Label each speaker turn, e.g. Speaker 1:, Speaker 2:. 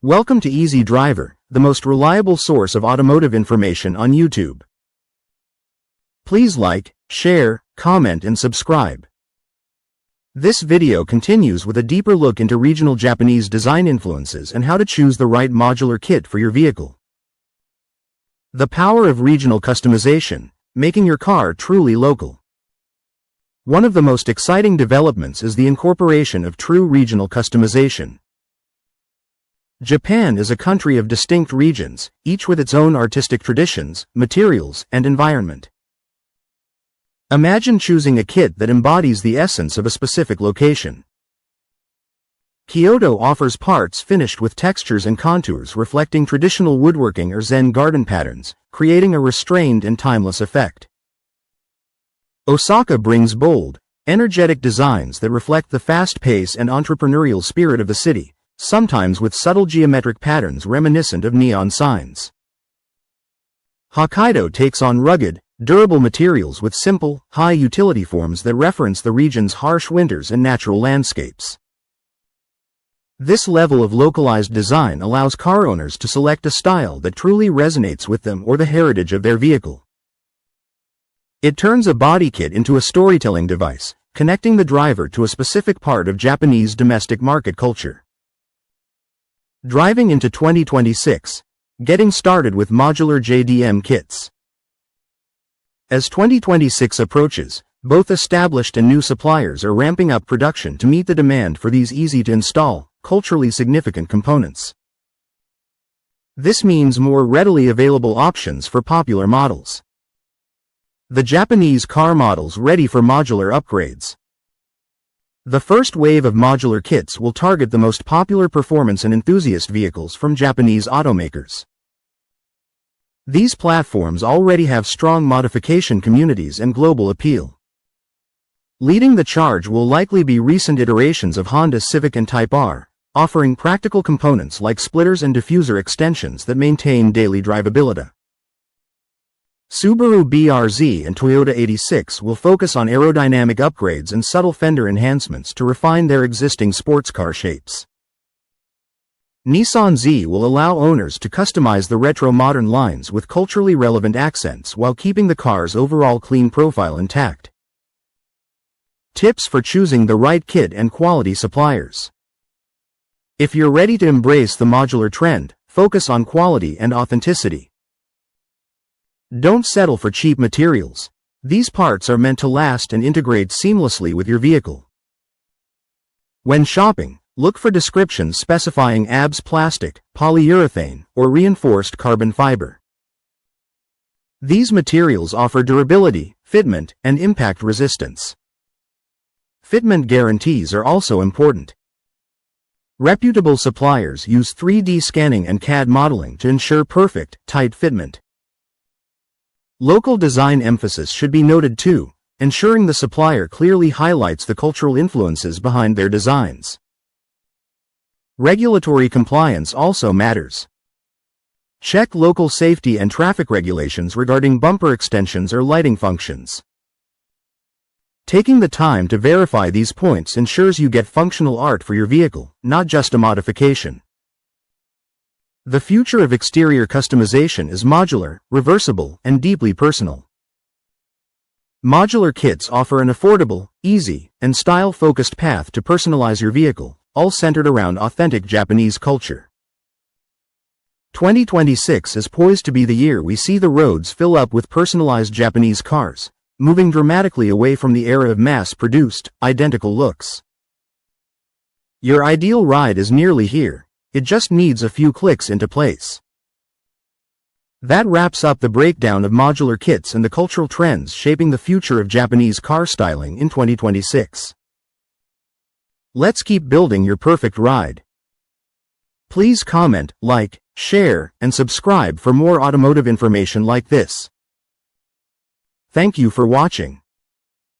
Speaker 1: Welcome to Easy Driver, the most reliable source of automotive information on YouTube. Please like, share, comment and subscribe. This video continues with a deeper look into regional Japanese design influences and how to choose the right modular kit for your vehicle. The power of regional customization, making your car truly local. One of the most exciting developments is the incorporation of true regional customization. Japan is a country of distinct regions, each with its own artistic traditions, materials, and environment. Imagine choosing a kit that embodies the essence of a specific location. Kyoto offers parts finished with textures and contours reflecting traditional woodworking or Zen garden patterns, creating a restrained and timeless effect. Osaka brings bold, energetic designs that reflect the fast pace and entrepreneurial spirit of the city, sometimes with subtle geometric patterns reminiscent of neon signs. Hokkaido takes on rugged, durable materials with simple, high-utility forms that reference the region's harsh winters and natural landscapes. This level of localized design allows car owners to select a style that truly resonates with them or the heritage of their vehicle. It turns a body kit into a storytelling device, connecting the driver to a specific part of Japanese domestic market culture. Driving into 2026, getting started with modular JDM kits. As 2026 approaches, both established and new suppliers are ramping up production to meet the demand for these easy-to-install, culturally significant components. This means more readily available options for popular models. The Japanese car models ready for modular upgrades. The first wave of modular kits will target the most popular performance and enthusiast vehicles from Japanese automakers. These platforms already have strong modification communities and global appeal. Leading the charge will likely be recent iterations of Honda Civic and Type R, offering practical components like splitters and diffuser extensions that maintain daily drivability. Subaru BRZ and Toyota 86 will focus on aerodynamic upgrades and subtle fender enhancements to refine their existing sports car shapes. Nissan Z will allow owners to customize the retro-modern lines with culturally relevant accents while keeping the car's overall clean profile intact. Tips for choosing the right kit and quality suppliers. If you're ready to embrace the modular trend, focus on quality and authenticity. Don't settle for cheap materials. These parts are meant to last and integrate seamlessly with your vehicle. When shopping, look for descriptions specifying ABS plastic, polyurethane, or reinforced carbon fiber. These materials offer durability, fitment, and impact resistance. Fitment guarantees are also important. Reputable suppliers use 3D scanning and CAD modeling to ensure perfect, tight fitment. Local design emphasis should be noted too, ensuring the supplier clearly highlights the cultural influences behind their designs. Regulatory compliance also matters. Check local safety and traffic regulations regarding bumper extensions or lighting functions. Taking the time to verify these points ensures you get functional art for your vehicle, not just a modification. The future of exterior customization is modular, reversible, and deeply personal. Modular kits offer an affordable, easy, and style-focused path to personalize your vehicle, all centered around authentic Japanese culture. 2026 is poised to be the year we see the roads fill up with personalized Japanese cars, moving dramatically away from the era of mass-produced, identical looks. Your ideal ride is nearly here. It just needs a few clicks into place. That wraps up the breakdown of modular kits and the cultural trends shaping the future of Japanese car styling in 2026. Let's keep building your perfect ride. Please comment, like, share, and subscribe for more automotive information like this. Thank you for watching.